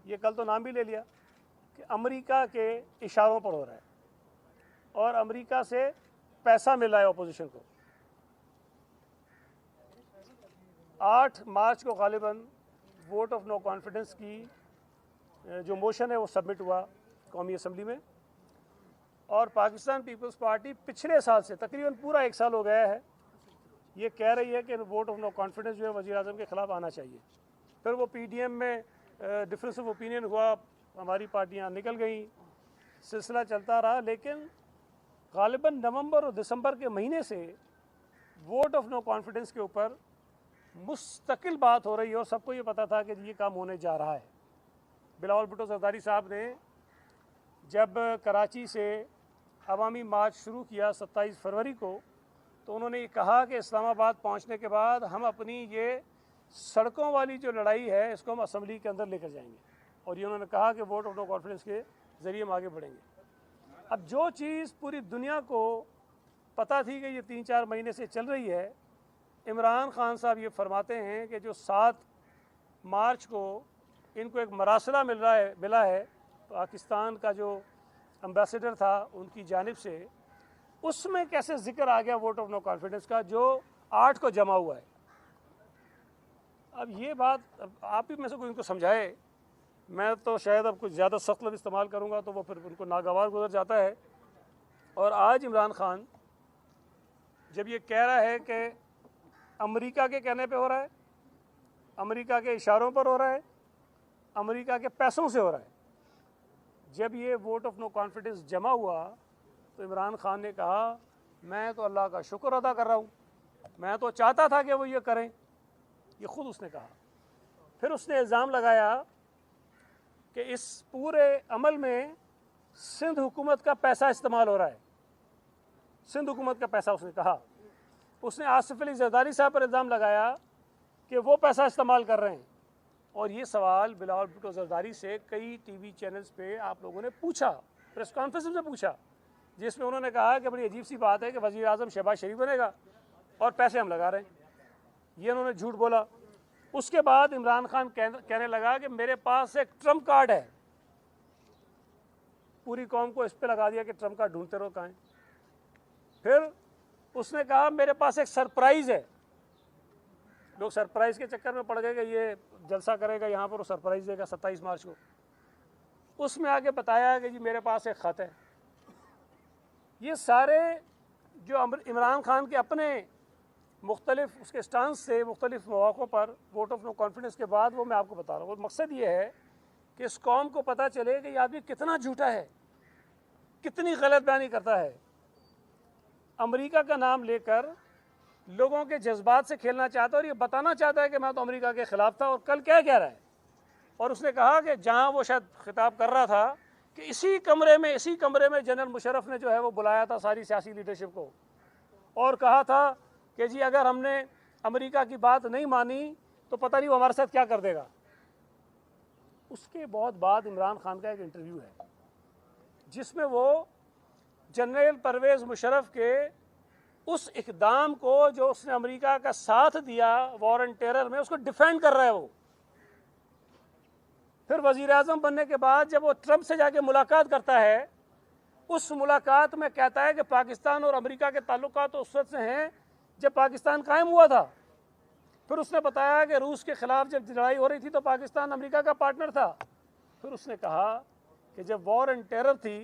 ये कल तो नाम भी ले लिया कि अमेरिका के इशारों पर हो रहा है और अमेरिका से पैसा मिल रहा है अपोजिशन को। 8 मार्च को गालिबन वोट ऑफ नो कॉन्फिडेंस की जो मोशन है वो सबमिट हुआ कौमी असम्बली में, और पाकिस्तान पीपल्स पार्टी पिछले साल से तकरीबन पूरा 1 साल हो गया है ये कह रही है कि वोट ऑफ नो कॉन्फिडेंस जो है वज़ीर आज़म के ख़िलाफ़ आना चाहिए। फिर वो PDM में डिफरेंस ऑफ ओपिनियन हुआ, हमारी पार्टियां निकल गई, सिलसिला चलता रहा, लेकिन गालिबन नवंबर और दिसंबर के महीने से वोट ऑफ नो कॉन्फिडेंस के ऊपर मुस्तकिल बात हो रही है और सबको ये पता था कि ये काम होने जा रहा है। बिलावल भुट्टो जरदारी साहब ने जब कराची से अवामी मार्च शुरू किया 27 फरवरी को, तो उन्होंने ये कहा कि इस्लामाबाद पहुंचने के बाद हम अपनी ये सड़कों वाली जो लड़ाई है इसको हम असम्बली के अंदर लेकर जाएंगे, और ये उन्होंने कहा कि वोट ऑफ नो कॉन्फिडेंस के ज़रिए हम आगे बढ़ेंगे। अब जो चीज़ पूरी दुनिया को पता थी कि ये 3-4 महीने से चल रही है, इमरान खान साहब ये फरमाते हैं कि जो 7 मार्च को इनको एक मरासला मिला है पाकिस्तान का जो एम्बेसडर था उनकी जानिब से, उसमें कैसे जिक्र आ गया वोट ऑफ नो कॉन्फिडेंस का जो 8 को जमा हुआ है। अब ये बात आप ही में से कोई उनको समझाए, मैं तो शायद अब कुछ ज़्यादा सख्त लफ्ज़ इस्तेमाल करूँगा तो वो फिर उनको नागवार गुजर जाता है। और आज इमरान खान जब ये कह रहा है कि अमेरिका के कहने पे हो रहा है, अमेरिका के इशारों पर हो रहा है, अमेरिका के पैसों से हो रहा है, जब ये वोट ऑफ नो कॉन्फिडेंस जमा हुआ तो इमरान खान ने कहा मैं तो अल्लाह का शुक्र अदा कर रहा हूँ, मैं तो चाहता था कि वो ये करें, ये ख़ुद उसने कहा। फिर उसने इल्ज़ाम लगाया कि इस पूरे अमल में सिंध हुकूमत का पैसा इस्तेमाल हो रहा है, सिंध हुकूमत का पैसा उसने कहा। उसने आसिफ अली जरदारी साहब पर इल्ज़ाम लगाया कि वो पैसा इस्तेमाल कर रहे हैं, और ये सवाल बिलावल भुट्टो जरदारी से कई TV चैनल्स पे आप लोगों ने पूछा, प्रेस कॉन्फ्रेंस में पूछा, जिसमें उन्होंने कहा कि बड़ी अजीब सी बात है कि वज़ीर आज़म शहबाज शरीफ बनेगा और पैसे हम लगा रहे हैं, ये उन्होंने झूठ बोला। उसके बाद इमरान खान कहने लगा कि मेरे पास एक ट्रम्प कार्ड है, पूरी कौम को इस पे लगा दिया कि ट्रम्प कार्ड ढूंढते रहो कहाँ है। फिर उसने कहा मेरे पास एक सरप्राइज़ है, लोग सरप्राइज़ के चक्कर में पड़ गए कि ये जलसा करेगा यहाँ पर, वो सरप्राइज़ देगा 27 मार्च को। उसमें आके बताया कि जी मेरे पास एक ख़त है। ये सारे जो इमरान खान के अपने मुख्तलिफ उसके स्टांस से मुख्तलिफ मौक़ों पर वोट ऑफ नो कॉन्फिडेंस के बाद वो मैं आपको बता रहा हूँ। मकसद ये है कि इस कौम को पता चले कि ये आदमी कितना झूठा है, कितनी गलत बयानी करता है, अमेरिका का नाम लेकर लोगों के जज्बात से खेलना चाहता है और ये बताना चाहता है कि मैं तो अमेरिका के ख़िलाफ़ था। और कल क्या कह रहा है, और उसने कहा कि जहाँ वो शायद खिताब कर रहा था कि इसी कमरे में जनरल मुशर्रफ ने जो है वो बुलाया था सारी सियासी लीडरशिप को और कहा था कि जी अगर हमने अमेरिका की बात नहीं मानी तो पता नहीं वो हमारे साथ क्या कर देगा। उसके बहुत बाद इमरान खान का एक इंटरव्यू है जिसमें वो जनरल परवेज़ मुशर्रफ के उस इक़दाम को जो उसने अमेरिका का साथ दिया वॉर एंड टेरर में, उसको डिफेंड कर रहा है वो। फिर वज़ीर आज़म बनने के बाद जब वो ट्रंप से जाके मुलाकात करता है, उस मुलाकात में कहता है कि पाकिस्तान और अमेरिका के ताल्लुकात तो उस वक्त से हैं जब पाकिस्तान कायम हुआ था। फिर उसने बताया कि रूस के ख़िलाफ़ जब लड़ाई हो रही थी तो पाकिस्तान अमेरिका का पार्टनर था। फिर उसने कहा कि जब वॉर एंड टेरर थी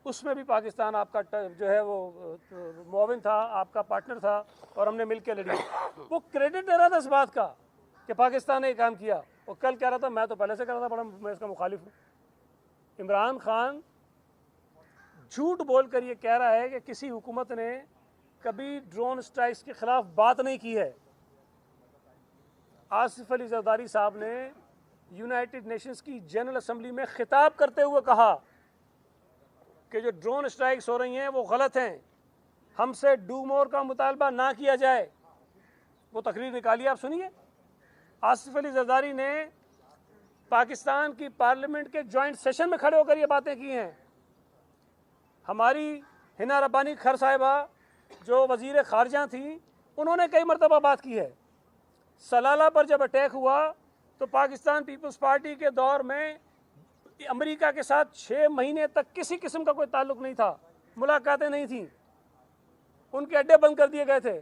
उसमें भी पाकिस्तान आपका जो है वो मुआविन था, आपका पार्टनर था और हमने मिल के लड़ी। वो क्रेडिट दे रहा था इस बात का कि पाकिस्तान ने काम किया, और कल कह रहा था मैं तो पहले से कर रहा था, बड़ा मैं इसका मुखालिफ हूँ। इमरान खान झूठ बोलकर ये कह रहा है कि किसी हुकूमत ने कभी ड्रोन स्ट्राइक्स के ख़िलाफ़ बात नहीं की है। आसिफ अली जरदारी साहब ने यूनाइटेड नेशंस की जनरल असम्बली में खिताब करते हुए कहा कि जो ड्रोन स्ट्राइक्स हो रही हैं वो गलत हैं, हमसे डू मोर का मुतालबा ना किया जाए। वो तकरीर निकाली, आप सुनिए। आसिफ अली जरदारी ने पाकिस्तान की पार्लियामेंट के जॉइंट सेशन में खड़े होकर ये बातें की हैं। हमारी हिना रब्बानी खर साहिबा जो वज़ीर ख़ारजा थी, उन्होंने कई मरतबा बात की है। सलाला पर जब अटैक हुआ तो पाकिस्तान पीपल्स पार्टी के दौर में अमेरिका के साथ 6 महीने तक किसी किस्म का कोई ताल्लुक नहीं था, मुलाकातें नहीं थी, उनके अड्डे बंद कर दिए गए थे,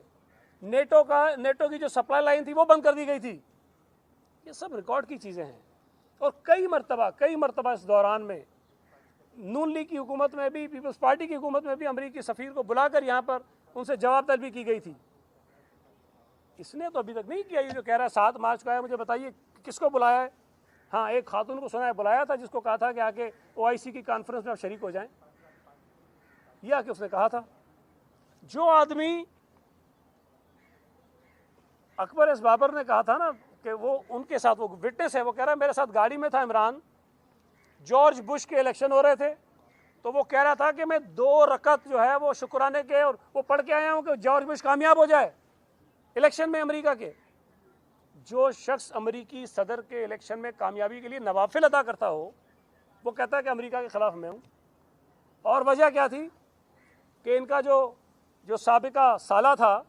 नेटो की जो सप्लाई लाइन थी वो बंद कर दी गई थी। ये सब रिकॉर्ड की चीज़ें हैं। और कई मरतबा इस दौरान में नून लीग की हुकूमत में भी, पीपल्स पार्टी की हुकूमत में भी अमरीकी सफ़ीर को बुलाकर यहाँ पर उनसे जवाब तलबी की गई थी। इसने तो अभी तक नहीं किया। ये जो कह रहा है 7 मार्च को आया, मुझे बताइए किसको बुलाया है? हाँ, एक खातून को सुना है बुलाया था, जिसको कहा था कि आके OIC की कॉन्फ्रेंस में आप शरीक हो जाएं। यह आके उसने कहा था। जो आदमी अकबर एस बाबर ने कहा था ना कि वो उनके साथ, वो विटनेस है, वो कह रहा है मेरे साथ गाड़ी में था इमरान, जॉर्ज बुश के इलेक्शन हो रहे थे, तो वो कह रहा था कि मैं 2 रकत जो है वो शुक्राने के और वो पढ़ के आया हूँ कि जॉर्ज बुश कामयाब हो जाए इलेक्शन में अमेरिका के। जो शख्स अमेरिकी सदर के इलेक्शन में कामयाबी के लिए नवाफिल अदा करता हो, वो कहता है कि अमेरिका के ख़िलाफ़ मैं हूँ। और वजह क्या थी कि इनका जो साबिका साला था,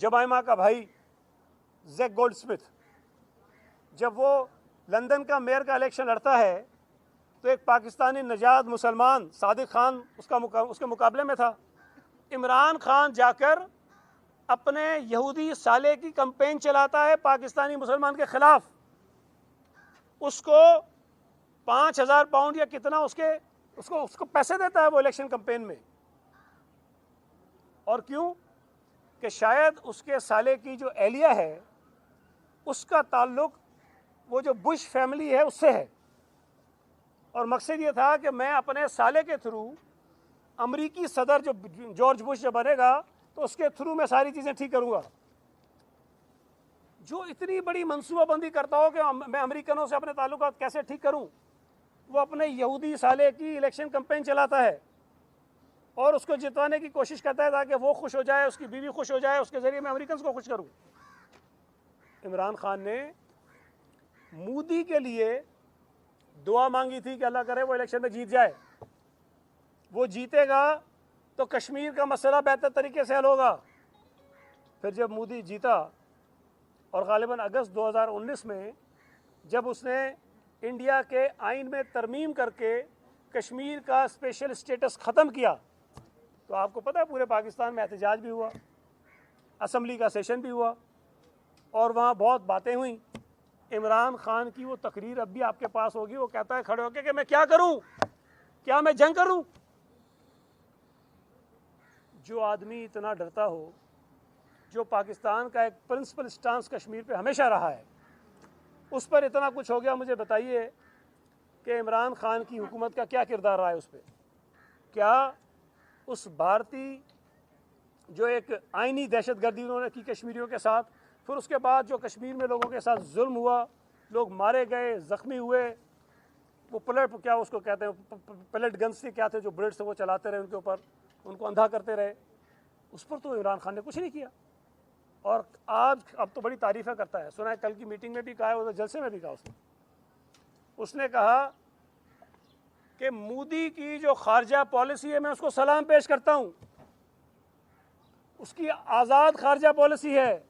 जमाइमा का भाई जैक गोल्डस्मिथ, जब वो लंदन का मेयर का इलेक्शन लड़ता है तो एक पाकिस्तानी नजाद मुसलमान सादिक खान उसके मुकाबले में था। इमरान खान जाकर अपने यहूदी साले की कैंपेन चलाता है पाकिस्तानी मुसलमान के खिलाफ। उसको 5,000 पाउंड या कितना उसको पैसे देता है वो इलेक्शन कैंपेन में। और क्यों? कि शायद उसके साले की जो एहलिया है उसका ताल्लुक वो जो बुश फैमिली है उससे है। और मकसद ये था कि मैं अपने साले के थ्रू अमरीकी सदर जो जॉर्ज बुश जब बनेगा तो उसके थ्रू मैं सारी चीज़ें ठीक करूँगा। जो इतनी बड़ी मनसूबाबंदी करता हो कि मैं अमेरिकनों से अपने ताल्लुकात कैसे ठीक करूँ, वो अपने यहूदी साले की इलेक्शन कैंपेन चलाता है और उसको जितवाने की कोशिश करता है ताकि वो खुश हो जाए, उसकी बीवी खुश हो जाए, उसके ज़रिए मैं अमेरिकन को खुश करूँ। इमरान खान ने मोदी के लिए दुआ मांगी थी कि अल्लाह करे वो इलेक्शन में जीत जाए। वो जीतेगा तो कश्मीर का मसला बेहतर तरीके से हल होगा। फिर जब मोदी जीता और ग़ालिबन अगस्त 2019 में जब उसने इंडिया के आइन में तरमीम करके कश्मीर का स्पेशल स्टेटस ख़त्म किया, तो आपको पता है पूरे पाकिस्तान में एहतजाज भी हुआ, असम्बली का सेशन भी हुआ और वहाँ बहुत बातें हुई। इमरान खान की वो तकरीर अब भी आपके पास होगी। वो कहता है खड़े होकर कि मैं क्या करूँ, क्या मैं जंग करूँ? जो आदमी इतना डरता हो, जो पाकिस्तान का एक प्रिंसिपल स्टांस कश्मीर पे हमेशा रहा है, उस पर इतना कुछ हो गया। मुझे बताइए कि इमरान खान की हुकूमत का क्या किरदार रहा है उस पर? क्या उस भारतीय जो एक आइनी दहशतगर्दी उन्होंने की कश्मीरियों के साथ, फिर उसके बाद जो कश्मीर में लोगों के साथ जुल्म हुआ, लोग मारे गए, ज़ख्मी हुए, वो क्या उसको कहते हैं, पैलेट गन्स से क्या थे जो बुलेट से वो चलाते रहे उनके ऊपर, उनको अंधा करते रहे, उस पर तो इमरान खान ने कुछ नहीं किया। और आज अब तो बड़ी तारीफ़ें करता है। सुना है कल की मीटिंग में भी कहा है, उधर जलसे में भी कहा उसने कहा कि मोदी की जो खारजा पॉलिसी है मैं उसको सलाम पेश करता हूँ, उसकी आज़ाद खारजा पॉलिसी है,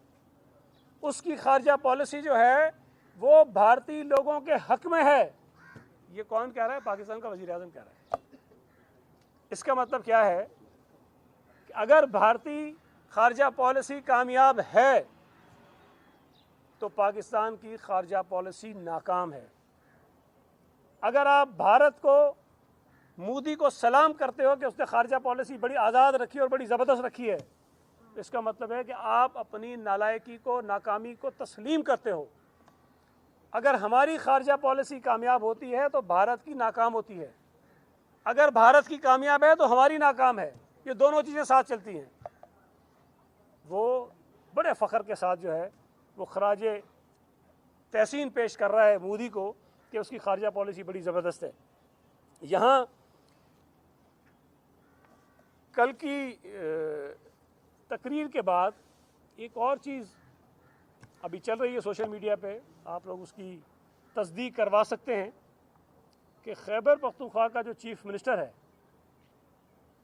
उसकी खारजा पॉलिसी जो है वो भारतीय लोगों के हक में है। ये कौन कह रहा है? पाकिस्तान का वज़ीर आज़म कह रहा है। इसका मतलब क्या है कि अगर भारतीय खारजा पॉलिसी कामयाब है तो पाकिस्तान की खारजा पॉलिसी नाकाम है। अगर आप भारत को, मोदी को सलाम करते हो कि उसने खारजा पॉलिसी बड़ी आज़ाद रखी और बड़ी ज़बरदस्त रखी है, इसका मतलब है कि आप अपनी नालायकी को, नाकामी को तस्लीम करते हो। अगर हमारी खारजा पॉलिसी कामयाब होती है तो भारत की नाकाम होती है, अगर भारत की कामयाब है तो हमारी नाकाम है। ये दोनों चीज़ें साथ चलती हैं। वो बड़े फ़ख्र के साथ जो है वो खराज तहसीन पेश कर रहा है मोदी को कि उसकी खारजा पॉलिसी बड़ी ज़बरदस्त है। यहाँ कल की तकरीर के बाद एक और चीज़ अभी चल रही है सोशल मीडिया पे, आप लोग उसकी तस्दीक करवा सकते हैं कि खैबर पख्तूनख्वा का जो चीफ़ मिनिस्टर है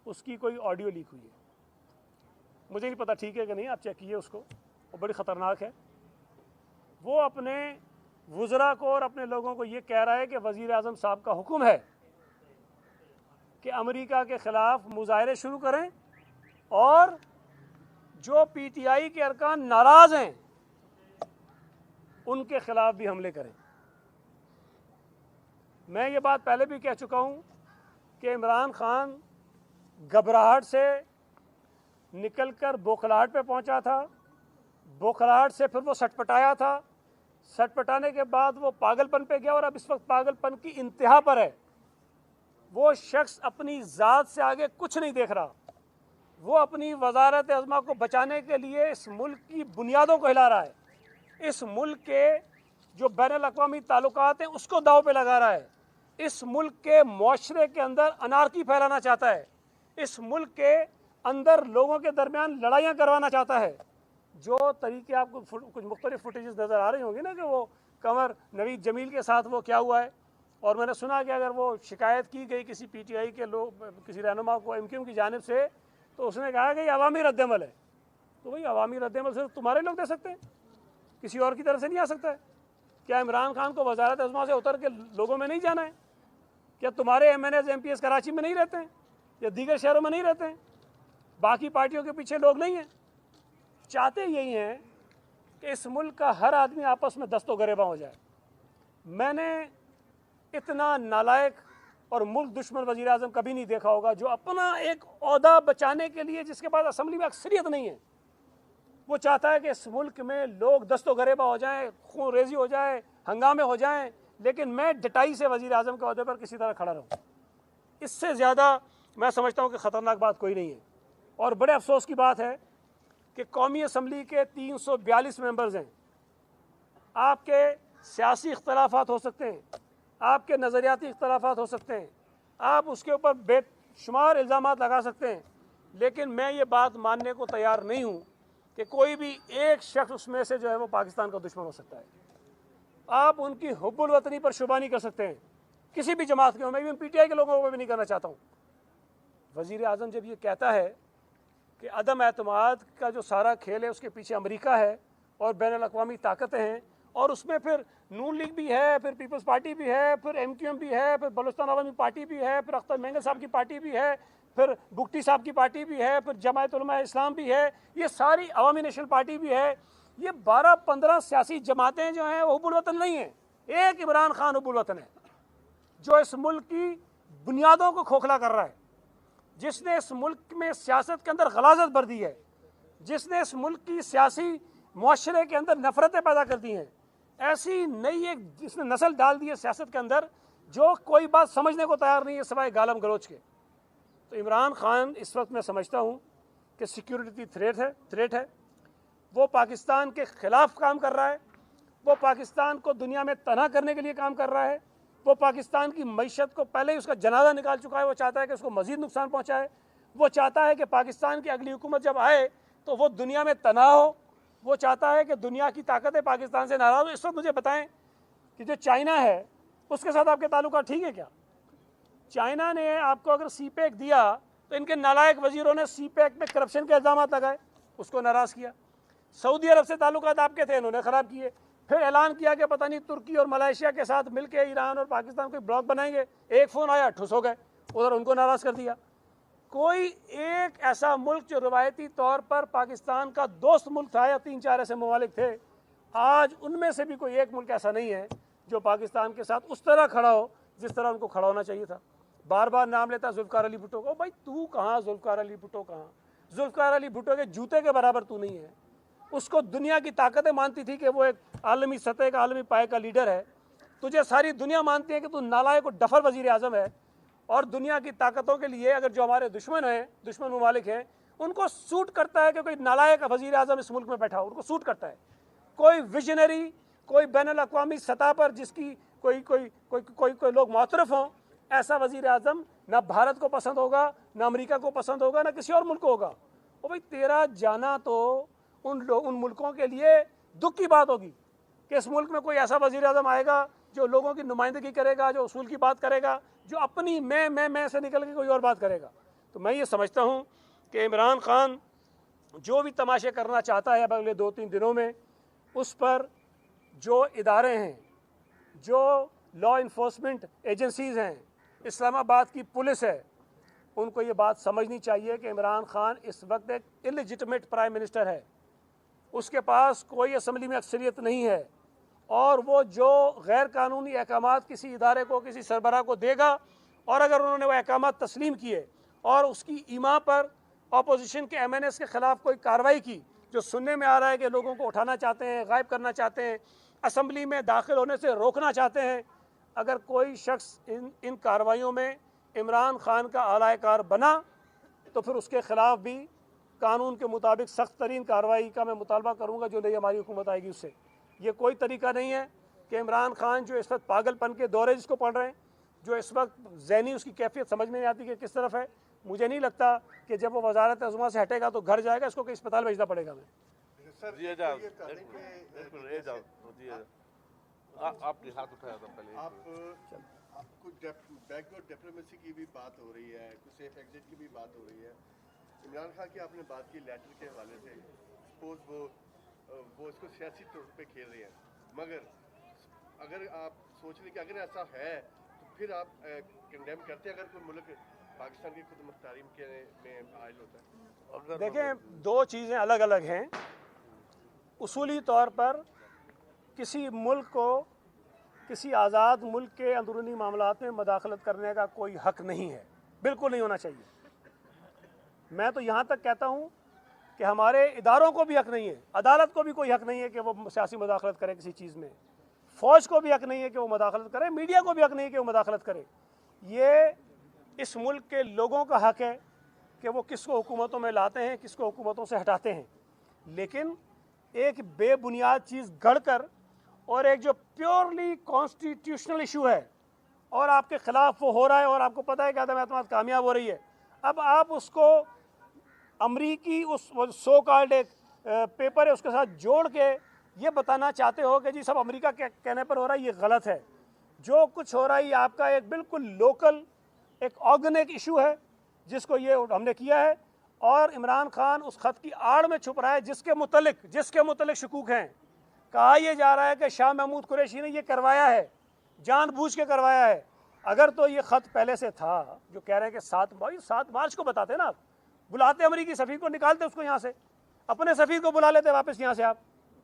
उसकी कोई ऑडियो लीक हुई है। मुझे नहीं पता ठीक है कि नहीं, आप चेक कीजिए उसको, वो बड़ी ख़तरनाक है। वो अपने वज़रा को और अपने लोगों को ये कह रहा है कि वज़ीर आज़म साहब का हुक्म है कि अमेरिका के ख़िलाफ़ मुज़ाहरे शुरू करें और जो पीटीआई के अरकान नाराज़ हैं उनके ख़िलाफ़ भी हमले करें। मैं ये बात पहले भी कह चुका हूँ कि इमरान खान घबराहट से निकलकर बौखलाहट पे पहुँचा था, बौखलाहट से फिर वो सटपटाया था, सटपटाने के बाद वो पागलपन पे गया और अब इस वक्त पागलपन की इंतहा पर है। वो शख्स अपनी ज़ात से आगे कुछ नहीं देख रहा, वो अपनी वज़ारत अज़मा को बचाने के लिए इस मुल्क की बुनियादों को हिला रहा है, इस मुल्क के जो बैनुल अक़वामी ताल्लुकात हैं उसको दाव पे लगा रहा है, इस मुल्क के मुआशरे के अंदर अनारकी फैलाना चाहता है, इस मुल्क के अंदर लोगों के दरमियान लड़ाइयाँ करवाना चाहता है। जो तरीके आपको कुछ मुख्तलिफ फुटेजेस नज़र आ रही होंगी ना कि वो कमर नवीद जमील के साथ वो क्या हुआ है, और मैंने सुना कि अगर वो शिकायत की गई किसी पीटीआई के लोग किसी रहनुमा को एमक्यूएम की जानिब से, तो उसने कहा कि ये अवामी रद्दमल है। तो भाई अवामी रद्दमल सिर्फ तुम्हारे लोग दे सकते हैं, किसी और की तरफ से नहीं आ सकता है। क्या इमरान खान को वजारत अज़मा से उतर के लोगों में नहीं जाना है? क्या तुम्हारे MNAs MPs कराची में नहीं रहते हैं या दीगर शहरों में नहीं रहते हैं? बाकी पार्टियों के पीछे लोग नहीं हैं? चाहते यही हैं कि इस मुल्क का हर आदमी आपस में दस्तो गरेबा हो जाए। मैंने इतना नालायक और मुल्क दुश्मन वज़ीर आज़म कभी नहीं देखा होगा जो अपना एक ओहदा बचाने के लिए, जिसके पास असम्बली में अक्सरियत नहीं है, वो चाहता है कि इस मुल्क में लोग दस्तो गरेबा हो जाएं, खून रेजी हो जाए, हंगामे हो जाएं, लेकिन मैं डटाई से वज़ीर आज़म के ओहदे पर किसी तरह खड़ा रहूँ। इससे ज़्यादा मैं समझता हूँ कि ख़तरनाक बात कोई नहीं है। और बड़े अफसोस की बात है कि कौमी असम्बली के 342 मेंबर्स हैं। आपके सियासी इख्तलाफात हो सकते हैं, आपके नज़रियाती इख्तलाफात हो सकते हैं, आप उसके ऊपर बेशुमार इल्ज़ामात लगा सकते हैं, लेकिन मैं ये बात मानने को तैयार नहीं हूँ कि कोई भी एक शख्स उसमें से जो है वो पाकिस्तान का दुश्मन हो सकता है। आप उनकी हुब्बुल वतनी पर शुबा नहीं कर सकते हैं, किसी भी जमात के हो। मैं इवन पीटीआई के लोगों को भी नहीं करना चाहता हूँ। वज़ीर आज़म जब ये कहता है कि अदम एतमाद का जो सारा खेल है उसके पीछे अमेरिका है और बैनुल अक़वामी ताकतें हैं, और उसमें फिर नून लीग भी है, फिर पीपल्स पार्टी भी है, फिर MQM भी है, फिर बलूचिस्तान अवामी पार्टी भी है, फिर अख्तर मेंगल साहब की पार्टी भी है, फिर बुगटी साहब की पार्टी भी है, फिर जमायत उलमा इस्लाम भी है, ये सारी अवामी नेशनल पार्टी भी है। ये 12-15 सियासी जमातें जो हैं वो हुब्बुल वतन नहीं है। एक इमरान खान हुब्बुल वतन है जो इस मुल्क की बुनियादों को खोखला कर रहा है, जिसने इस मुल्क में सियासत के अंदर गलाजत भर दी है, जिसने इस मुल्क की सियासी मुआशरे के अंदर नफरतें पैदा कर दी हैं। ऐसी नई एक जिसने नस्ल डाल दी है सियासत के अंदर जो कोई बात समझने को तैयार नहीं है सिवाय गालम गलोच के। तो इमरान खान इस वक्त मैं समझता हूँ कि सिक्योरिटी थ्रेट है। वो पाकिस्तान के ख़िलाफ़ काम कर रहा है, वो पाकिस्तान को दुनिया में तनहा करने के लिए काम कर रहा है, वो पाकिस्तान की मईशत को पहले ही उसका जनाजा निकाल चुका है। वो चाहता है कि उसको मज़ीद नुकसान पहुँचाए। वो चाहता है कि पाकिस्तान की अगली हुकूमत जब आए तो वो दुनिया में तनहा हो। वो चाहता है कि दुनिया की ताकतें पाकिस्तान से नाराज़ हो। इस वक्त मुझे बताएं कि जो चाइना है उसके साथ आपके ताल्लुकात ठीक है क्या? चाइना ने आपको अगर CPEC दिया तो इनके नालायक वज़ीरों ने CPEC में करप्शन के इल्ज़ाम लगाए, उसको नाराज़ किया। सऊदी अरब से ताल्लुकात आपके थे, इन्होंने ख़राब किए। फिर ऐलान किया कि पता नहीं तुर्की और मलेशिया के साथ मिलकर ईरान और पाकिस्तान को ब्लॉक बनाएंगे। एक फ़ोन आया, ठुस हो गए, उधर उनको नाराज़ कर दिया। कोई एक ऐसा मुल्क जो रवायती तौर पर पाकिस्तान का दोस्त मुल्क था या 3-4 ऐसे ममालिक थे, आज उनमें से भी कोई एक मुल्क ऐसा नहीं है जो पाकिस्तान के साथ उस तरह खड़ा हो जिस तरह उनको खड़ा होना चाहिए था। बार बार नाम लेता जुल्फ़िकार अली भुट्टो को। भाई तू कहाँ, जुल्फ़िकार अली भुट्टो कहाँ? जुल्फ़िकार अली भुट्टो के जूते के बराबर तू नहीं है। उसको दुनिया की ताकतें मानती थी कि वो एक आलमी सतह का, आलमी पाए का लीडर है। तुझे सारी दुनिया मानती है कि तू नालायक और डफर वज़ीर आज़म है। और दुनिया की ताकतों के लिए अगर जो हमारे दुश्मन हैं, दुश्मन ममालिक हैं, उनको सूट करता है कि कोई नालायक वज़ीर आज़म इस मुल्क में बैठा हो, उनको सूट करता है। कोई विजनरी, कोई बैनुल अक़वामी सतह पर जिसकी कोई कोई कोई कोई कोई लोग मुतरफ़ हों, ऐसा वज़ीर आज़म ना भारत को पसंद होगा, ना अमेरिका को पसंद होगा, ना किसी और मुल्क को होगा। और भाई तेरा जाना तो उन मुल्कों के लिए दुख की बात होगी कि इस मुल्क में कोई ऐसा वज़ीर आज़म आएगा जो लोगों की नुमाइंदगी करेगा, जो उसूल की बात करेगा, जो अपनी मैं से निकल के कोई और बात करेगा। तो मैं ये समझता हूँ कि इमरान खान जो भी तमाशे करना चाहता है अब अगले 2-3 दिनों में, उस पर जो इदारे हैं, जो लॉ इन्फोर्समेंट एजेंसीज़ हैं, इस्लामाबाद की पुलिस है, उनको ये बात समझनी चाहिए कि इमरान खान इस वक्त एक इलेजिटिमेट प्राइम मिनिस्टर है, उसके पास कोई असम्बली में अक्सरियत नहीं है, और वो जो गैर कानूनी अहकामात किसी इदारे को, किसी सरबराह को देगा, और अगर उन्होंने वो अहकामात तस्लीम किए और उसकी ईमा पर अपोजिशन के MNS के ख़िलाफ़ कोई कार्रवाई की, जो सुनने में आ रहा है कि लोगों को उठाना चाहते हैं, गायब करना चाहते हैं, असम्बली में दाखिल होने से रोकना चाहते हैं, अगर कोई शख्स इन कार्रवाइयों में इमरान खान का आलाकार बना तो फिर उसके ख़िलाफ़ भी कानून के मुताबिक सख्त तरीन कार्रवाई का मैं मुतालबा करूँगा जो नई हमारी हुकूमत आएगी उससे। ये कोई तरीका नहीं है कि इमरान खान जो इस वक्त पागलपन के दौरे जिसको पढ़ रहे हैं, जो इस वक्त ज़हनी उसकी कैफियत समझ में नहीं आती कि किस तरफ है, मुझे नहीं लगता कि जब वो वजारत अज़मा से हटेगा तो घर जाएगा, इसको कहीं अस्पताल भेजना पड़ेगा। मैं आपने हाथ उठाया था पहले, आपको बैकडोर डिप्लोमेसी की भी बात हो रही है, कुछ सेफ एग्जिट की भी बात हो रही है। इमरान खान की आपने बात की लेटर के हवाले से, सपोज वो इसको सियासी तौर पे खेल रहे हैं, मगर अगर आप सोच लें कि अगर ऐसा है तो फिर आप कंडेम करते हैं अगर कोई मुल्क पाकिस्तान की खुद मुख्तारी में आयल होता है? देखें, दो चीज़ें अलग अलग हैं। उसूली तौर पर किसी मुल्क को किसी आज़ाद मुल्क के अंदरूनी मामलात में मदाखलत करने का कोई हक नहीं है, बिल्कुल नहीं होना चाहिए। मैं तो यहाँ तक कहता हूँ कि हमारे इदारों को भी हक नहीं है, अदालत को भी कोई हक नहीं है कि वो सियासी मदाखलत करे किसी चीज़ में, फ़ौज को भी हक नहीं है कि वो मदाखलत करे, मीडिया को भी हक नहीं है कि वो मदाखलत करे। ये इस मुल्क के लोगों का हक है कि वो किसको हुकूमतों में लाते हैं, किसको हुकूमतों से हटाते हैं। लेकिन एक बेबुनियाद चीज़ गढ़कर और एक जो प्योरली कॉन्स्टिट्यूशनल इशू है और आपके ख़िलाफ़ वो हो रहा है और आपको पता है कि आदम एतमाद कामयाब हो रही है, अब आप उसको अमरीकी उस सो कॉल्ड एक पेपर है उसके साथ जोड़ के ये बताना चाहते हो कि जी सब अमेरिका के कहने पर हो रहा है। ये गलत है। जो कुछ हो रहा है ये आपका एक बिल्कुल लोकल एक ऑर्गेनिक इशू है जिसको ये हमने किया है, और इमरान खान उस ख़त की आड़ में छुप रहा है जिसके मुतल्लिक शकूक हैं। कहा यह जा रहा है कि शाह महमूद कुरैशी ने ये करवाया है, जानबूझ के करवाया है। अगर तो ये ख़त पहले से था, जो कह रहे हैं कि 7 मार्च को बताते ना, आप बुलाते अमरीकी सफ़ीर को, निकालते उसको यहाँ से, अपने सफ़ीर को बुला लेते वापस यहाँ से।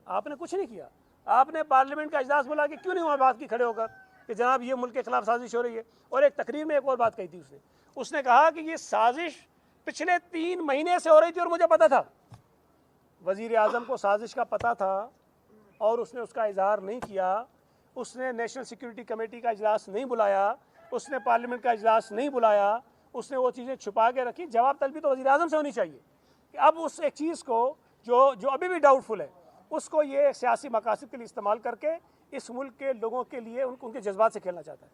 आपने कुछ नहीं किया। आपने पार्लियामेंट का इजलास बुला के क्यों नहीं वहाँ बात की खड़े होकर कि जनाब ये मुल्क के खिलाफ साजिश हो रही है। और एक तकरीर में एक और बात कही थी उसने कहा कि ये साजिश पिछले 3 महीने से हो रही थी और मुझे पता था। वज़ीर आज़म को साजिश का पता था और उसने उसका इजहार नहीं किया। उसने नेशनल सिक्योरिटी कमेटी का इजलास नहीं बुलाया, उसने पार्लियामेंट का इजलास नहीं बुलाया, उसने वो चीज़ें छुपा के रखी। जवाब तलबी तो वज़ीर आज़म से होनी चाहिए कि अब उस एक चीज़ को जो अभी भी डाउटफुल है उसको ये सियासी मकासद के लिए इस्तेमाल करके इस मुल्क के लोगों के लिए उनके जज्बात से खेलना चाहता है।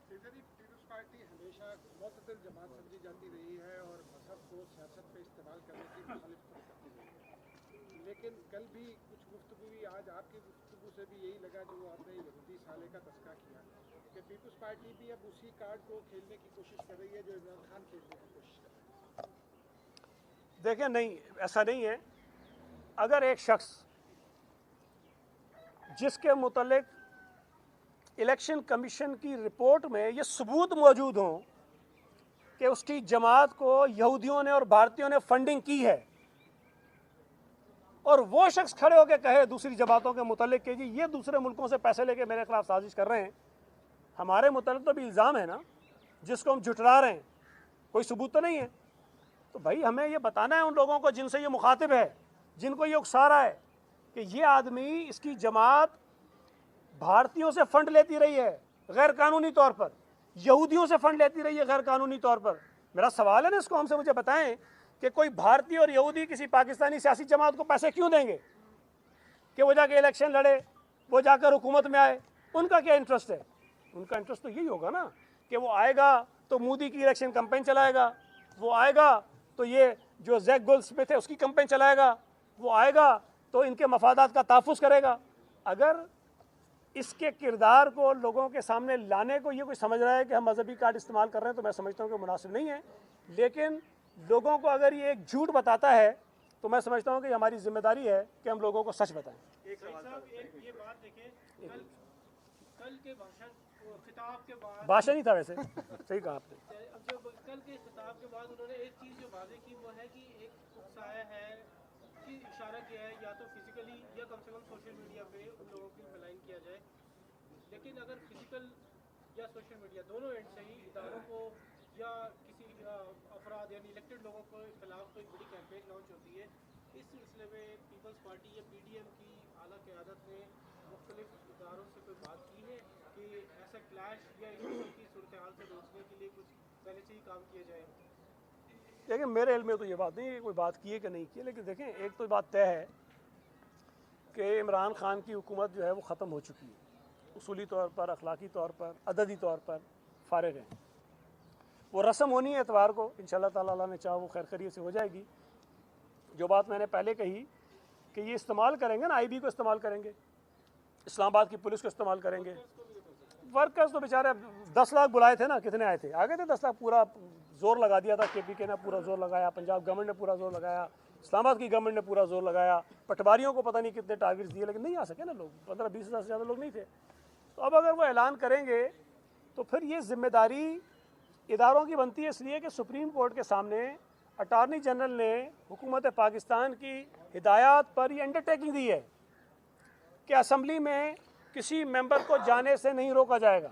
पीपल्स पार्टी हमेशा मुतअद्दिल जमात समझी जाती रही है और मजहब को सियासत पे इस्तेमाल करने की मुखालिफत करती रही है, लेकिन कल भी कुछ गुफ्तगू हुई, आज आपकी गुफ्तगू से भी यही लगा जो आपने यहूदी साले का तस्करा किया कि पीपल्स पार्टी भी अब उसी कार्ड को खेलने की कोशिश कर रही है जो इमरान खान खेलने की कोशिश कर रहा है। देखें, नहीं, ऐसा नहीं है। अगर एक शख्स जिसके मुतल्लिक इलेक्शन कमीशन की रिपोर्ट में ये सबूत मौजूद हों कि उसकी जमात को यहूदियों ने और भारतीयों ने फंडिंग की है, और वो शख्स खड़े होकर कहे दूसरी जमातों के मुतल्लिक कि जी ये दूसरे मुल्कों से पैसे लेके मेरे खिलाफ साजिश कर रहे हैं, हमारे मुतल्लिक तो भी इल्ज़ाम है ना जिसको हम झुठला रहे हैं, कोई सबूत तो नहीं है। तो भाई हमें ये बताना है उन लोगों को जिनसे ये मुखातिब है, जिनको ये उकसा रहा है कि ये आदमी, इसकी जमात भारतीयों से फंड लेती रही है गैर कानूनी तौर पर, यहूदियों से फंड लेती रही है गैर कानूनी तौर पर। मेरा सवाल है ना, इसको हमसे मुझे बताएं कि कोई भारतीय और यहूदी किसी पाकिस्तानी सियासी जमात को पैसे क्यों देंगे कि वो जाके इलेक्शन लड़े, वो जाकर हुकूमत में आए? उनका क्या इंटरेस्ट है? उनका इंटरेस्ट तो यही होगा ना कि वो आएगा तो मोदी की इलेक्शन कैंपेन चलाएगा, वो आएगा तो ये जो जैक गोल्डस्मिथ है उसकी कैंपेन चलाएगा, वो आएगा तो इनके मफादात का तहफ़्फ़ुज़ करेगा। अगर इसके किरदार को लोगों के सामने लाने को ये कोई समझ रहा है कि हम मजहबी कार्ड इस्तेमाल कर रहे हैं, तो मैं समझता हूँ कि मुनासिब नहीं है। लेकिन लोगों को अगर ये एक झूठ बताता है तो मैं समझता हूँ कि हमारी जिम्मेदारी है कि हम लोगों को सच बताएं। एक सवाल ये बात देखें, कल के भाषण खिताब के बाद भाषण ही था वैसे, सही कहा आपने। अब जब कल के खिताब के बाद उन्होंने एक चीज़ जो वादे की वो है कि एक उकसाया है कि इशारा किया है या तो फिजिकली या कम से कम सोशल मीडिया पे उन लोगों की मलाइन किया जाए। लेकिन अगर फिजिकल या सोशल मीडिया दोनों एंड से ही इदारों को या किसी अफराद यानी इलेक्टेड लोगों के खिलाफ कोई बड़ी कैंपेन लॉन्च होती है, इस सिलसिले में पीपल्स पार्टी या PDM की आला क़यादत ने मुख्तलिफ इदारों से कोई बात की है कि ऐसा क्लैश या इस किस्म की सूरत हाल से रोकने के लिए कुछ पहले से ही काम किया जाए? देखिए मेरे इल्म में तो ये बात नहीं है कोई बात की है कि नहीं की है, लेकिन देखें एक तो बात तय है कि इमरान खान की हुकूमत जो है वो ख़त्म हो चुकी है, उसूली तौर पर, अखलाकी तौर पर, अददी तौर पर फारिग है। वो रस्म होनी है एतवार को, इंशाअल्लाह ताला अल्लाह ने चाहा वो खैर खैरियत से हो जाएगी। जो बात मैंने पहले कही कि ये इस्तेमाल करेंगे ना, IB को इस्तेमाल करेंगे, इस्लामाबाद की पुलिस को इस्तेमाल करेंगे। वर्कर्स तो बेचारे 10 लाख बुलाए थे ना, कितने आए थे? आ गए थे 10 लाख, पूरा जोर लगा दिया था। KPK ने पूरा जोर लगाया, पंजाब गवर्नमेंट ने पूरा जोर लगाया, इस्लामाबाद की गवर्नमेंट ने पूरा जोर लगाया, पटवारियों को पता नहीं कितने टारगेट्स दिए, लेकिन नहीं आ सके ना लोग, 15-20 हज़ार से ज़्यादा लोग नहीं थे। तो अब अगर वो ऐलान करेंगे तो फिर ये जिम्मेदारी इदारों की बनती है, इसलिए कि सुप्रीम कोर्ट के सामने अटार्नी जनरल ने हुकूमत पाकिस्तान की हिदायत पर ये अंडरटेकिंग दी है कि असम्बली में किसी मेंबर को जाने से नहीं रोका जाएगा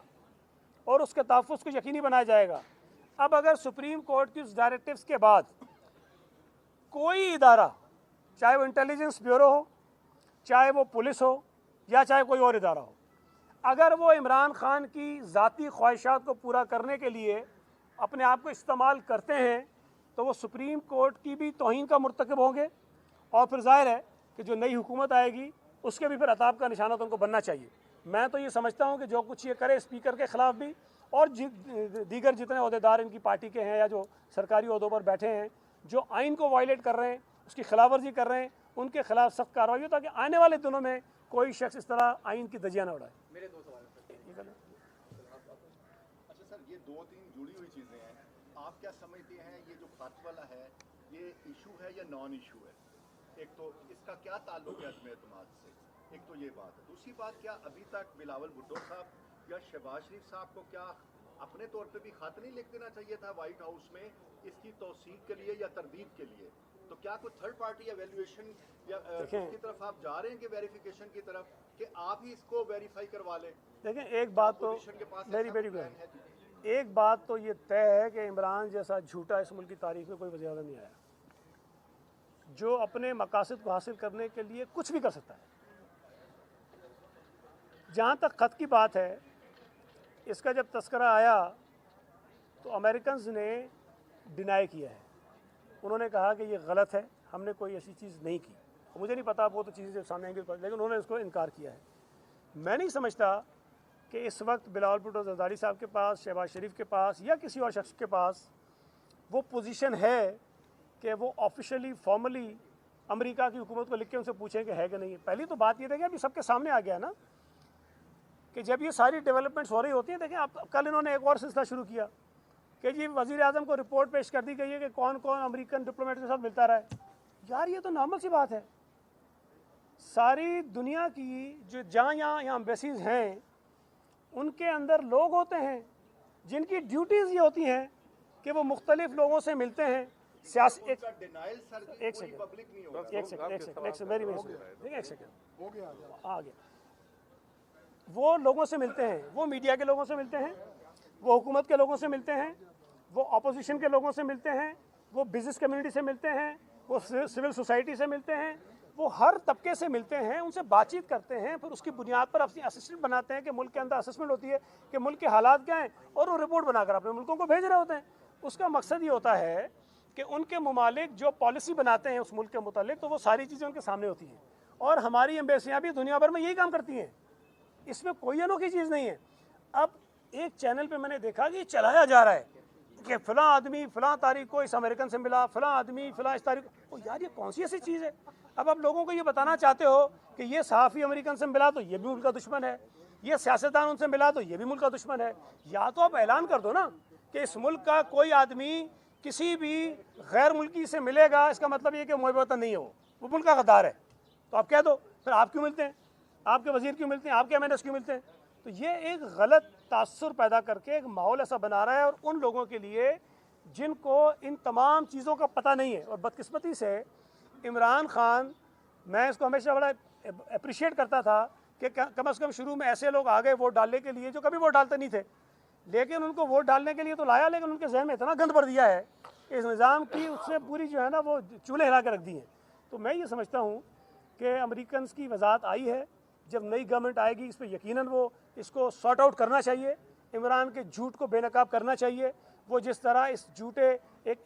और उसके तहफ़्फ़ुज़ को यकीनी बनाया जाएगा। अब अगर सुप्रीम कोर्ट की उस डायरेक्टिव्स के बाद कोई इदारा, चाहे वो इंटेलिजेंस ब्यूरो हो, चाहे वो पुलिस हो, या चाहे कोई और इदारा हो, अगर वो इमरान खान की ज़ाती ख्वाहिशात को पूरा करने के लिए अपने आप को इस्तेमाल करते हैं तो वो सुप्रीम कोर्ट की भी तौहीन का मुर्तकब होंगे, और फिर जाहिर है कि जो नई हुकूमत आएगी उसके भी फिर अताब का निशाना तो उनको बनना चाहिए। मैं तो ये समझता हूँ कि जो कुछ ये करे स्पीकर के ख़िलाफ़ भी और दीगर जितने अहदेदार इनकी पार्टी के हैं या जो सरकारी अहदों पर बैठे हैं, जो आइन को वायलेट कर रहे हैं, उसकी खिलाफवर्जी कर रहे हैं, उनके खिलाफ सख्त कार्रवाई हो ताकि आने वाले दिनों में कोई शख्स इस तरह आइन की धज्जियां न उड़ाए। मेरे 2 सवाल हैं। अच्छा सर, ये 2-3 जुड़ी हुई चीज़ें हैं, आप क्या समझते हैं ये जो खत वाला है ये इशू है या नॉन इशू है? एक तो इसका क्या ताल्लुक है अदम एतमाद से, एक तो ये बात है। दूसरी बात, क्या अभी तक बिलावल भुट्टो साहब या शहबाज शरीफ साहब को क्या अपने तौर पे भी खत नहीं लिख देना चाहिए था वाइट हाउस में इसकी तौसीक के लिए या तरदीद के लिए? तो क्या कोई थर्ड पार्टी एवेल्युएशन या उसकी तरफ आप जा रहे हैं कि वेरिफिकेशन की तरफ, कि आप ही इसको वेरीफाई करवा लें? देखें एक बात तो एक बात तो ये तय है कि इमरान जैसा झूठा इस मुल्क की तारीख में कोई वज़ीर-ए-आज़म नहीं आया, जो अपने मकासद को हासिल करने के लिए कुछ भी कर सकता है। जहाँ तक ख़त की बात है, इसका जब तस्करा आया तो अमेरिकन्स ने डिनाई किया है, उन्होंने कहा कि ये गलत है, हमने कोई ऐसी चीज़ नहीं की। मुझे नहीं पता वो तो चीज़ें जब सामने आएंगी, लेकिन उन्होंने इसको इनकार किया है। मैं नहीं समझता कि इस वक्त बिलावल भुट्टो जरदारी साहब के पास, शहबाज शरीफ के पास या किसी और शख्स के पास वो पोजीशन है कि वो ऑफिशियली फॉर्मली अमेरिका की हुकूमत को लिख के उनसे पूछें कि है कि नहीं है। पहली तो बात ये थी कि अभी सबके सामने आ गया ना कि जब ये सारी डेवलपमेंट्स हो रही होती हैं। देखें, आप कल इन्होंने एक और सिलसिला शुरू किया कि जी वज़ीर-ए-आज़म को रिपोर्ट पेश कर दी गई है कि कौन कौन अमेरिकन डिप्लोमेट के साथ मिलता रहा है। यार ये तो नॉर्मल सी बात है, सारी दुनिया की जो जहाँ यहाँ एम्बेसीज हैं उनके अंदर लोग होते हैं जिनकी ड्यूटीज़ ये होती हैं कि वो मुख्तलिफ लोगों से मिलते हैं। सियासी एक सेकंड आ गया, वो लोगों से मिलते हैं, वो मीडिया के लोगों से मिलते हैं, वो हुकूमत के लोगों से मिलते हैं, वो अपोजिशन के लोगों से मिलते हैं, वो बिज़नेस कम्युनिटी से मिलते हैं, वो सिविल सोसाइटी से मिलते हैं, वो हर तबके से मिलते हैं, उनसे बातचीत करते हैं, फिर उसकी बुनियाद पर अपनी असेसमेंट बनाते हैं कि मुल्क के अंदर असेसमेंट होती है कि मुल्क के हालात क्या हैं, और वो रिपोर्ट बनाकर अपने मुल्कों को भेज रहे होते हैं। उसका मकसद ये होता है कि उनके मुमालिक जो पॉलिसी बनाते हैं उस मुल्क के मुतालिक, तो वो सारी चीज़ें उनके सामने होती हैं, और हमारी एम्बेसियाँ भी दुनिया भर में यही काम करती हैं, इसमें कोई अनोखी चीज़ नहीं है। अब एक चैनल पे मैंने देखा कि चलाया जा रहा है कि फ़लाँ आदमी फ़लाँ तारीख को इस अमेरिकन से मिला, फ़लाँ आदमी फ़लाँ इस तारीख को। यार ये कौन सी ऐसी चीज़ है? अब आप लोगों को ये बताना चाहते हो कि ये सहाफ़ी अमेरिकन से मिला तो ये भी मुल्क का दुश्मन है, ये सियासतदान उनसे मिला तो ये भी मुल्क का दुश्मन है। या तो आप ऐलान कर दो ना कि इस मुल्क का कोई आदमी किसी भी गैर मुल्की से मिलेगा, इसका मतलब ये कि मुहब्बत नहीं है, वो मुल्क का गद्दार है। तो आप कह दो, फिर आप क्यों मिलते हैं, आपके वजीर क्यों मिलते हैं, आपके MNS क्यों मिलते हैं? तो ये एक गलत तासुर पैदा करके एक माहौल ऐसा बना रहा है, और उन लोगों के लिए जिनको इन तमाम चीज़ों का पता नहीं है। और बदकिस्मती से इमरान खान, मैं इसको हमेशा बड़ा अप्रिशिएट करता था कि कम से कम शुरू में ऐसे लोग आ गए वोट डालने के लिए जो कभी वोट डालते नहीं थे, लेकिन उनको वोट डालने के लिए तो लाया, लेकिन उनके जहन में इतना गंद भर दिया है इस निज़ाम की, उससे पूरी जो है ना वो चूल्हे हिला के रख दी हैं। तो मैं ये समझता हूँ कि अमेरिकन की वजाहत आई है, जब नई गवर्नमेंट आएगी इस पर यकीनन वो इसको सॉर्ट आउट करना चाहिए, इमरान के झूठ को बेनकाब करना चाहिए। वो जिस तरह इस झूठे एक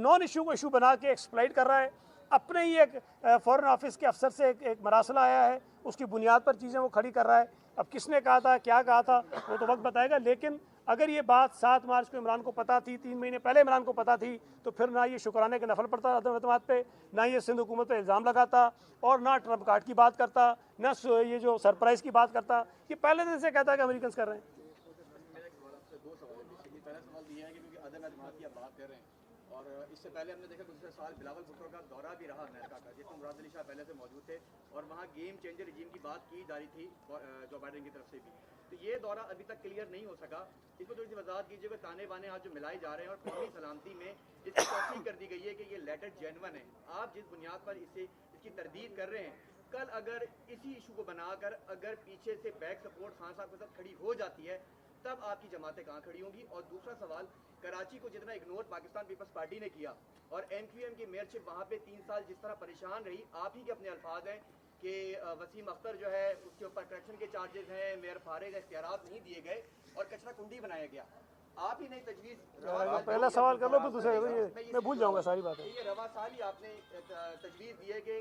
नॉन इशू को इशू बना के एक्सप्लॉइट कर रहा है, अपने ही एक फॉरेन ऑफिस के अफसर से एक मरासला आया है, उसकी बुनियाद पर चीज़ें वो खड़ी कर रहा है। अब किसने कहा था, क्या कहा था, वो तो वक्त बताएगा। लेकिन अगर ये बात 7 मार्च को इमरान को पता थी, 3 महीने पहले इमरान को पता थी, तो फिर ना ये शुक्राने के नफल पड़ता अदम एतमाद पे, ना ये सिंध हुकूमत पे इल्ज़ाम लगाता, और ना ट्रम्प कार्ड की बात करता, ना ये जो सरप्राइज़ की बात करता। ये पहले दिन से कहता है कि अमेरिकन कर रहे हैं। पहला सवाल ये है कि क्योंकि अदम एतमाद की आप बात कर रहे हैं, और इससे पहले हमने देखा गुज़श्ता साल बिलावल भुट्टो का दौरा भी रहा अमेरिका का, जिसमें मुराद अली शाह पहले से मौजूद थे, और वहाँ गेम चेंजर रिजीम की बात की जा रही थी जो बाइडेन की तरफ से भी। तो ये दौरा अभी तक क्लियर नहीं हो सका, इसमें थोड़ी सी वजाहत कीजिए कि ताने बाने आज जो मिलाए जा रहे हैं, और कौमी सलामती में इसकी तस्दीक कर दी गई है कि ये लेटर जेन्युइन है। आप जिस बुनियाद पर इसकी तरदीद कर रहे हैं, कल अगर इसी इशू को बनाकर अगर पीछे से बैक सपोर्ट खान साहब के साथ खड़ी हो जाती है, तब आपकी जमातें कहाँ खड़ी होंगी। और दूसरा सवाल, कराची को जितना इग्नोर पाकिस्तान पीपल्स पार्टी ने किया, और एमक्यूएम की मेयरशिप वहाँ पे 3 साल जिस तरह परेशान रही, आप ही के अपने अल्फाज हैं कि वसीम अख्तर जो है उसके ऊपर करप्शन के चार्जेस हैं, मेयर फारिग इख्तियारात नहीं दिए गए और कचरा कुंडी बनाया गया। आप ही नहीं तजवीज़, पहला सवाल कर लो फिर दूसरा, मैं भूल जाऊँगा सारी बातें। ये रवा साल ही आपने तजवीज़ दी है कि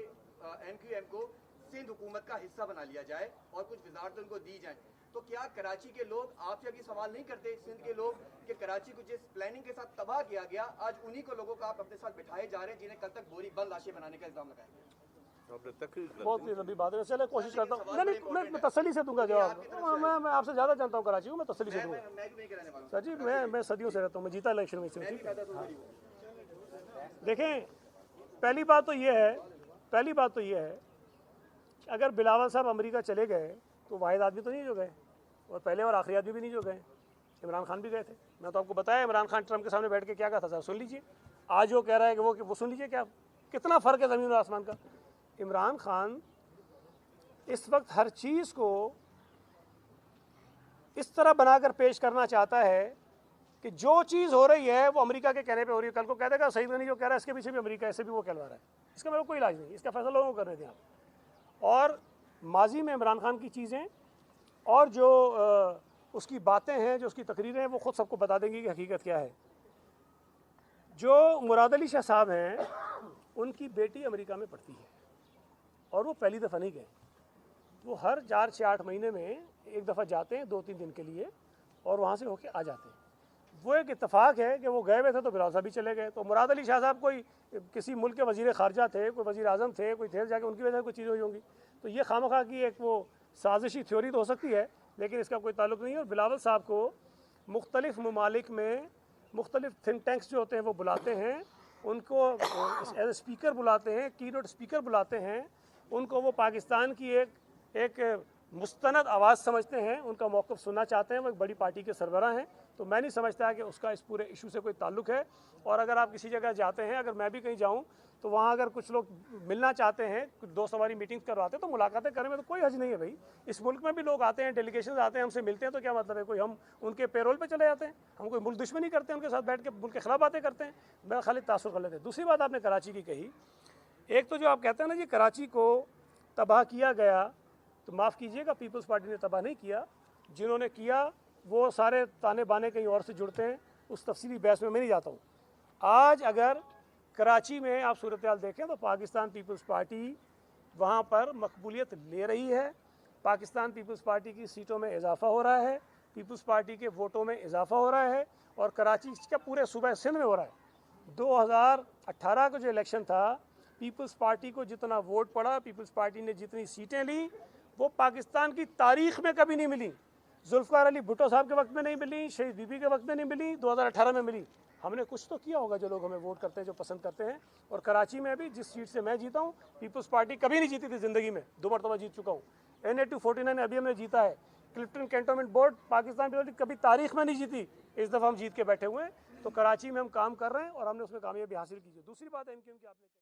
एमक्यूएम को सिंध हुकूमत का हिस्सा बना लिया जाए और कुछ वजारतें उनको दी जाएँ। तो क्या कराची के लोग आपसे अभी सवाल नहीं करते, सिंध के लोग, कि कराची को जिस प्लानिंग के साथ तबाह किया गया, आज उन्हीं को लोगों का आप अपने साथ बिठाए जा रहे हैं जिन्हें कल तक बोरी बंद लाशें बनाने का इल्जाम लगाया गया? बहुत ही लंबी बात है, चले कोशिश करता हूँ। नहीं, मैं तसल्ली से दूंगा जवाब। मैं आपसे ज़्यादा जानता हूँ कराची को, मैं तसल्ली से दूंगा। मैं भी नहीं कराने वाला सर जी, मैं सदियों से रहता हूँ, मैं जीता इलेक्शन में। देखें, पहली बात तो ये है कि अगर बिलावल साहब अमेरिका चले गए तो वाहिद आदमी तो नहीं जो गए, और पहले और आखिरी आदमी भी नहीं जो गए। इमरान खान भी गए थे। मैं तो आपको बताया इमरान खान ट्रम्प के सामने बैठ के क्या कहा था, सर सुन लीजिए। आज वो कह रहा है कि वो सुन लीजिए, क्या कितना फ़र्क है ज़मीन और आसमान का। इमरान खान इस वक्त हर चीज़ को इस तरह बनाकर पेश करना चाहता है कि जो चीज़ हो रही है वो अमेरिका के कहने पे हो रही है। कल को कह देगा सईद गनी जो कह रहा है इसके पीछे भी अमेरिका, ऐसे भी वो कहलवा रहा है। इसका मेरे को कोई इलाज नहीं, इसका फैसला लोगों को करने दें आप। और माजी में इमरान खान की चीज़ें और जो उसकी बातें हैं, जो उसकी तकरीरें हैं, वो ख़ुद सबको बता देंगी कि हकीकत क्या है। जो मुराद अली शाह साहब हैं, उनकी बेटी अमेरिका में पढ़ती है, और वो पहली दफ़ा नहीं गए। वो हर 4 से 8 महीने में एक दफ़ा जाते हैं 2-3 दिन के लिए, और वहाँ से होके आ जाते हैं। वो एक इत्तेफाक है कि वो गए हुए थे तो बिलावल साहब भी चले गए। तो मुराद अली शाह साहब कोई किसी मुल्क के वज़ीर ख़ारजा थे, कोई वज़ीर आज़म थे, कोई थे जाके, उनकी वजह से कोई चीज़ हुई होंगी। तो ये खामखा की एक वो साजिशी थ्योरी तो हो सकती है, लेकिन इसका कोई ताल्लुक़ नहीं है। और बिलावल साहब को मुख्तलिफ़ ममालिक में मुख्तलिफ़ थिंक टैंक्स जो होते हैं वो बुलाते हैं, उनको एज ए स्पीकर बुलाते हैं, कीनोट स्पीकर बुलाते हैं, उनको वो पाकिस्तान की एक मुस्तनद आवाज़ समझते हैं, उनका मौक़िफ़ सुनना चाहते हैं। वो एक बड़ी पार्टी के सरबराह हैं। तो मैं नहीं समझता कि उसका इस पूरे इशू से कोई ताल्लुक़ है। और अगर आप किसी जगह जाते हैं, अगर मैं भी कहीं जाऊं, तो वहाँ अगर कुछ लोग मिलना चाहते हैं, कुछ दोस्त हमारी मीटिंग्स करवाते हैं, तो मुलाकातें करने में तो कोई हर्ज नहीं है भाई। इस मुल्क में भी लोग आते हैं, डेलीगेशन आते हैं, हमसे मिलते हैं, तो क्या मतलब है कोई हम उनके पेरोल पे चले जाते हैं? हम कोई मुल्क दुश्मनी करते हैं, उनके साथ बैठ के मुल्क के खिलाफ बातें करते हैं? मेरा खाली तासुर गलत है। दूसरी बात आपने कराची की कही, एक तो जो आप कहते हैं ना जी कराची को तबाह किया गया, तो माफ़ कीजिएगा, पीपल्स पार्टी ने तबाह नहीं किया। जिन्होंने किया वो सारे ताने बाने कहीं और से जुड़ते हैं, उस तफसीली बहस में मैं नहीं जाता हूँ। आज अगर कराची में आप सूरत हाल देखें तो पाकिस्तान पीपल्स पार्टी वहाँ पर मकबूलियत ले रही है। पाकिस्तान पीपल्स पार्टी की सीटों में इजाफा हो रहा है, पीपल्स पार्टी के वोटों में इजाफा हो रहा है, और कराची का पूरे सूबा सिंध में हो रहा है। 2018 का जो इलेक्शन था, पीपल्स पार्टी को जितना वोट पड़ा, पीपल्स पार्टी ने जितनी सीटें ली, वो पाकिस्तान की तारीख़ में कभी नहीं मिली। जुल्फ़िकार अली भुट्टो साहब के वक्त में नहीं मिली, शहीद बीबी के वक्त में नहीं मिली, 2018 में मिली। हमने कुछ तो किया होगा जो लोग हमें वोट करते हैं, जो पसंद करते हैं। और कराची में भी जिस सीट से मैं जीता हूँ, पीपल्स पार्टी कभी नहीं जीती थी ज़िंदगी में, 2 मरतबा जीत चुका हूँ। NA 249 अभी हमने जीता है, Clifton cantonment board Pakistan premier league कभी तारीख में नहीं जीती, इस दफ़ा हम जीत के बैठे हुए हैं। तो कराची में हम काम कर रहे हैं और हमने उसमें कामयाबी हासिल की है। दूसरी बात है इनकी आपने